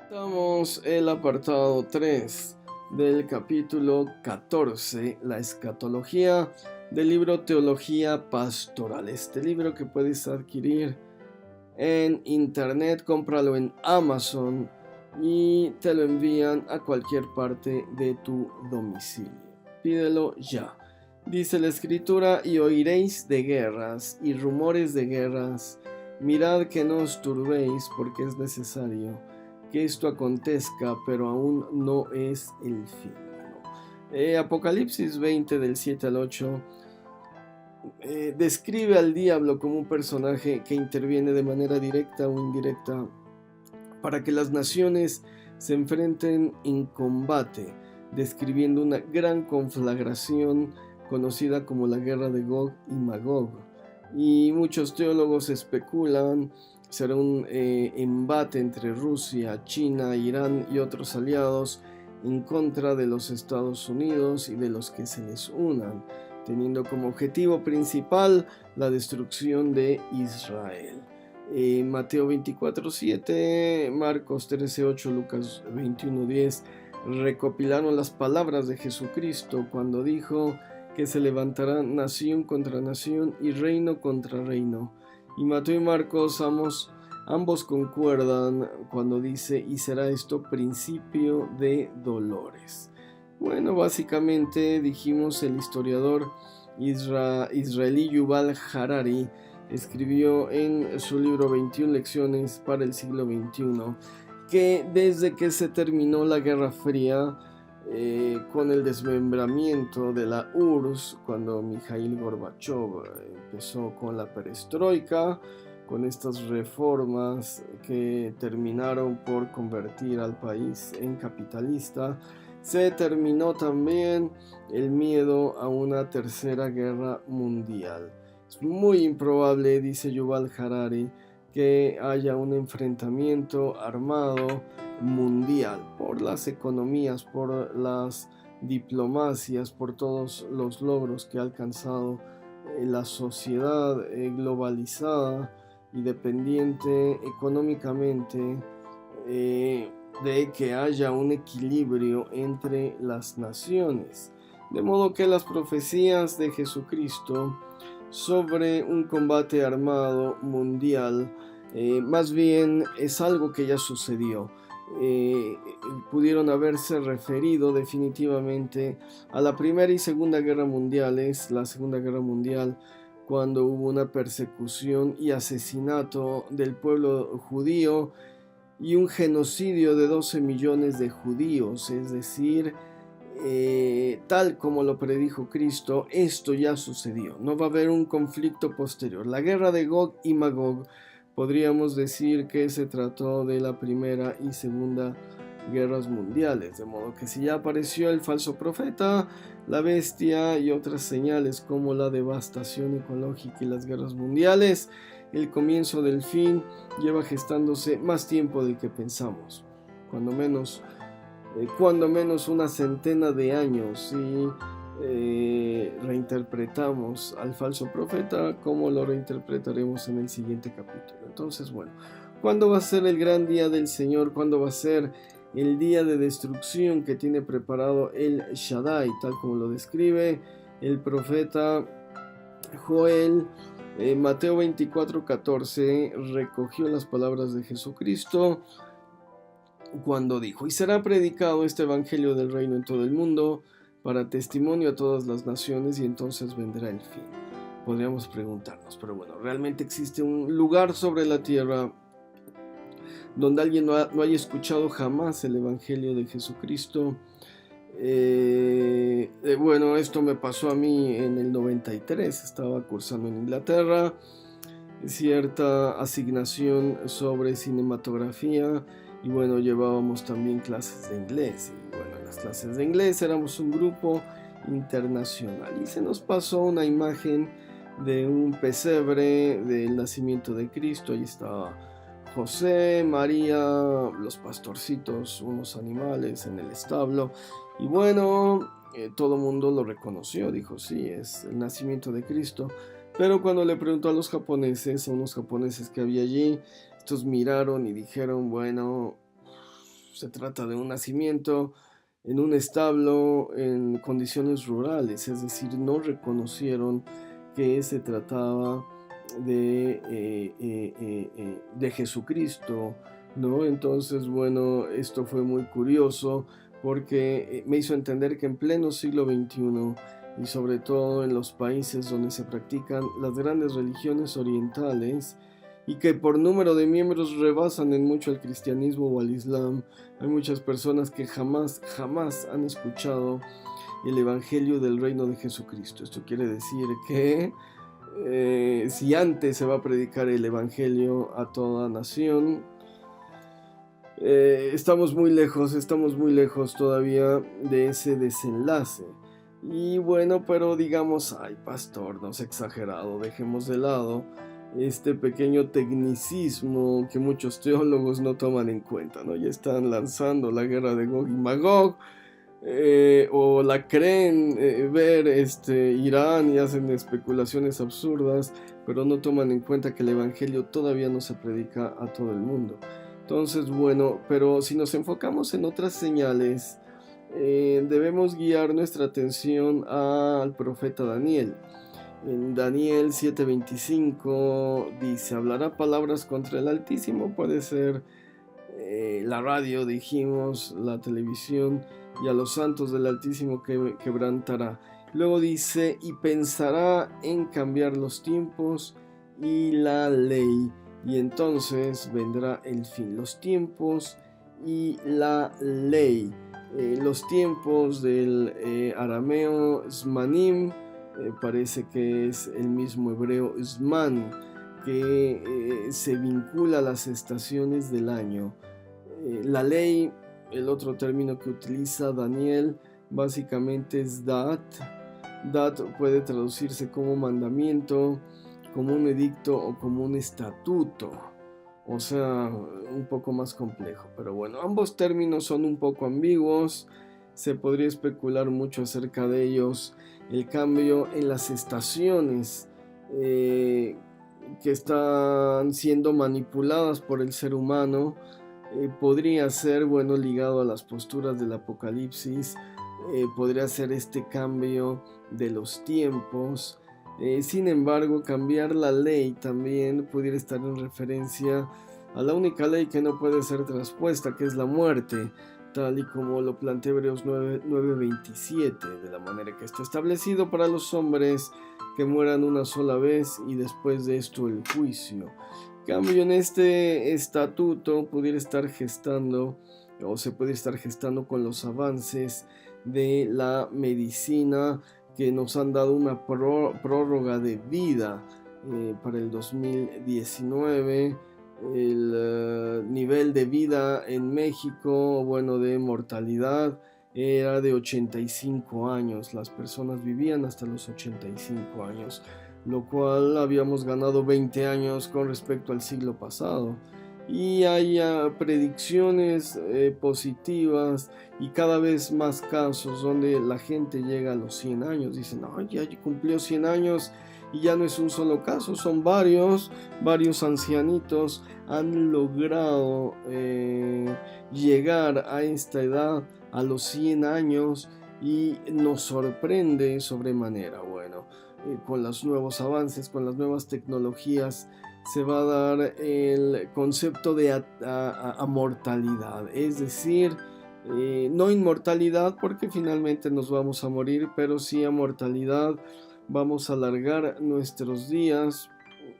Estamos el apartado 3 del capítulo 14, la escatología, del libro Teología Pastoral. Este libro que puedes adquirir en internet, cómpralo en Amazon y te lo envían a cualquier parte de tu domicilio. Pídelo ya. Dice la escritura: y oiréis de guerras y rumores de guerras. Mirad que no os turbéis, porque es necesario que esto acontezca, pero aún no es el fin. Apocalipsis 20 del 7 al 8 describe al diablo como un personaje que interviene de manera directa o indirecta para que las naciones se enfrenten en combate, describiendo una gran conflagración conocida como la guerra de Gog y Magog. Y muchos teólogos especulan será un embate entre Rusia, China, Irán y otros aliados en contra de los Estados Unidos y de los que se les unan, teniendo como objetivo principal la destrucción de Israel. Mateo 24:7, Marcos 13:8, Lucas 21:10 recopilaron las palabras de Jesucristo cuando dijo que se levantará nación contra nación y reino contra reino. Y Mateo y Marcos ambos concuerdan cuando dice: y será esto principio de dolores. Bueno, básicamente dijimos, el historiador israelí Yuval Harari escribió en su libro 21 lecciones para el siglo XXI que desde que se terminó la Guerra Fría, con el desmembramiento de la URSS, cuando Mikhail Gorbachev empezó con la perestroika, con estas reformas que terminaron por convertir al país en capitalista, se terminó también el miedo a una tercera guerra mundial. Es muy improbable, dice Yuval Harari, que haya un enfrentamiento armado mundial por las economías, por las diplomacias, por todos los logros que ha alcanzado la sociedad globalizada y dependiente económicamente, de que haya un equilibrio entre las naciones. De modo que las profecías de Jesucristo sobre un combate armado mundial más bien es algo que ya sucedió. Pudieron haberse referido definitivamente a la Primera y Segunda Guerra Mundiales, la Segunda Guerra Mundial, cuando hubo una persecución y asesinato del pueblo judío y un genocidio de 12 millones de judíos, es decir, tal como lo predijo Cristo, esto ya sucedió. No va a haber un conflicto posterior. La guerra de Gog y Magog, podríamos decir que se trató de la Primera y Segunda Guerras Mundiales, de modo que si ya apareció el falso profeta, la bestia y otras señales como la devastación ecológica y las guerras mundiales, el comienzo del fin lleva gestándose más tiempo del que pensamos, cuando menos una centena de años, si reinterpretamos al falso profeta, como lo reinterpretaremos en el siguiente capítulo. Entonces, bueno, ¿cuándo va a ser el gran día del Señor? ¿Cuándo va a ser el día de destrucción que tiene preparado el Shaddai, tal como lo describe el profeta Joel? Mateo 24:14 recogió las palabras de Jesucristo cuando dijo: y será predicado este evangelio del reino en todo el mundo para testimonio a todas las naciones, y entonces vendrá el fin. Podríamos preguntarnos, pero bueno, ¿realmente existe un lugar sobre la tierra donde alguien no haya escuchado jamás el evangelio de Jesucristo? Bueno, esto me pasó a mí en el 93, estaba cursando en Inglaterra cierta asignación sobre cinematografía, y bueno, llevábamos también clases de inglés, y bueno, en las clases de inglés éramos un grupo internacional y se nos pasó una imagen de un pesebre del nacimiento de Cristo. Ahí estaba José, María, los pastorcitos, unos animales en el establo, y bueno, todo el mundo lo reconoció, dijo: sí, es el nacimiento de Cristo. Pero cuando le preguntó a unos japoneses que había allí, estos miraron y dijeron: bueno, se trata de un nacimiento en un establo en condiciones rurales, es decir, no reconocieron que se trataba de Jesucristo, ¿no? Entonces, bueno, esto fue muy curioso porque me hizo entender que en pleno siglo XXI y sobre todo en los países donde se practican las grandes religiones orientales y que por número de miembros rebasan en mucho al cristianismo o al islam, hay muchas personas que jamás han escuchado el evangelio del reino de Jesucristo. Esto quiere decir que si antes se va a predicar el evangelio a toda nación, estamos muy lejos todavía de ese desenlace. Y bueno, pero digamos, ay pastor, no sea exagerado, dejemos de lado este pequeño tecnicismo que muchos teólogos no toman en cuenta, ¿no? Ya están lanzando la guerra de Gog y Magog, o la creen ver Irán y hacen especulaciones absurdas, pero no toman en cuenta que el evangelio todavía no se predica a todo el mundo. Entonces, bueno, pero si nos enfocamos en otras señales, debemos guiar nuestra atención al profeta Daniel. En Daniel 7:25 dice: hablará palabras contra el Altísimo. Puede ser la radio, dijimos, la televisión, y a los santos del Altísimo que quebrantará. Luego dice: y pensará en cambiar los tiempos y la ley, y entonces vendrá el fin. Los tiempos y la ley. Los tiempos del arameo Zmanim, parece que es el mismo hebreo Zman, que se vincula a las estaciones del año. La ley, el otro término que utiliza Daniel, básicamente es Dat. Dat puede traducirse como mandamiento, como un edicto o como un estatuto. O sea, un poco más complejo. Pero bueno, ambos términos son un poco ambiguos. Se podría especular mucho acerca de ellos. El cambio en las estaciones que están siendo manipuladas por el ser humano podría ser, bueno, ligado a las posturas del Apocalipsis. Podría ser este cambio de los tiempos. Sin embargo, cambiar la ley también pudiera estar en referencia a la única ley que no puede ser traspuesta, que es la muerte, tal y como lo plantea Hebreos 9:27, de la manera que está establecido para los hombres que mueran una sola vez y después de esto el juicio. Cambio en este estatuto pudiera estar gestando, o se puede estar gestando con los avances de la medicina, que nos han dado una prórroga de vida para el 2019. El nivel de vida en México, bueno, de mortalidad era de 85 años. Las personas vivían hasta los 85 años, lo cual habíamos ganado 20 años con respecto al siglo pasado. Y hay predicciones positivas y cada vez más casos donde la gente llega a los 100 años. Dicen: no, ya cumplió 100 años, y ya no es un solo caso, son varios ancianitos han logrado llegar a esta edad, a los 100 años, y nos sorprende sobremanera. Bueno, con los nuevos avances, con las nuevas tecnologías, se va a dar el concepto de amortalidad, es decir, no inmortalidad, porque finalmente nos vamos a morir, pero sí amortalidad. Vamos a alargar nuestros días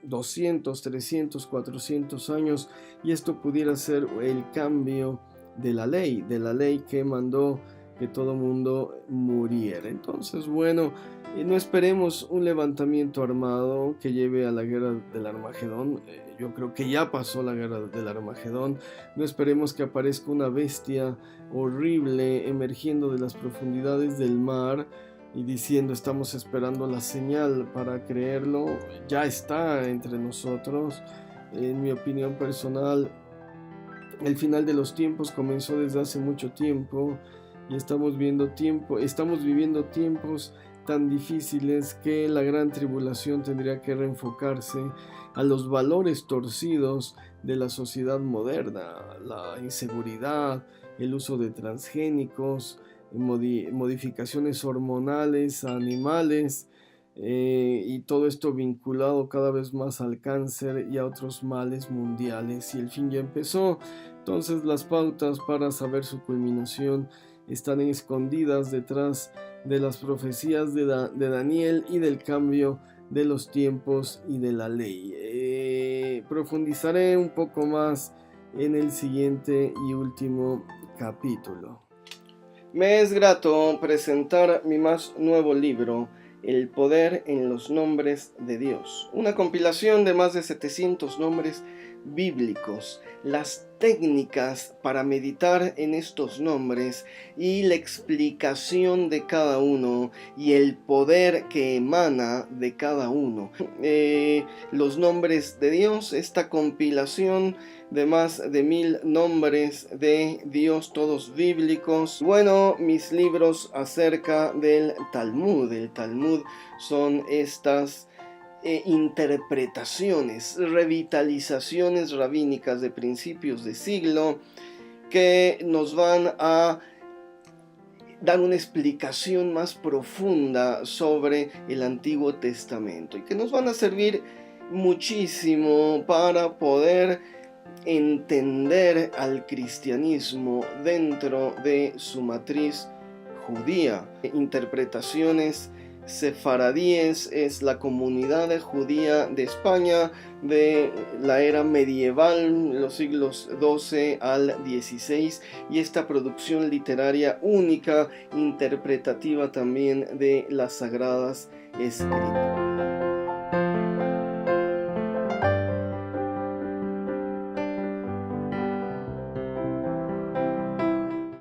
200, 300, 400 años, y esto pudiera ser el cambio de la ley que mandó que todo mundo muriera. Entonces, bueno, no esperemos un levantamiento armado que lleve a la guerra del Armagedón. Yo creo que ya pasó la guerra del Armagedón. No esperemos que aparezca una bestia horrible emergiendo de las profundidades del mar y diciendo: estamos esperando la señal para creerlo. Ya está entre nosotros. En mi opinión personal, el final de los tiempos comenzó desde hace mucho tiempo, y estamos viviendo tiempos tan difíciles que la gran tribulación tendría que reenfocarse a los valores torcidos de la sociedad moderna: la inseguridad, el uso de transgénicos, modificaciones hormonales a animales, y todo esto vinculado cada vez más al cáncer y a otros males mundiales. Y el fin ya empezó. Entonces las pautas para saber su culminación están escondidas detrás de las profecías de Daniel y del cambio de los tiempos y de la ley. Profundizaré un poco más en el siguiente y último capítulo. Me es grato presentar mi más nuevo libro, El poder en los nombres de Dios, una compilación de más de 700 nombres bíblicos, las técnicas para meditar en estos nombres y la explicación de cada uno y el poder que emana de cada uno. Los nombres de Dios, esta compilación de más de 1000 nombres de Dios, todos bíblicos. Bueno, mis libros acerca del Talmud. El Talmud son estas interpretaciones, revitalizaciones rabínicas de principios de siglo que nos van a dar una explicación más profunda sobre el Antiguo Testamento y que nos van a servir muchísimo para poder entender al cristianismo dentro de su matriz judía. Interpretaciones sefaradíes es la comunidad judía de España de la era medieval, los siglos XII al XVI, y esta producción literaria única, interpretativa también de las Sagradas Escrituras.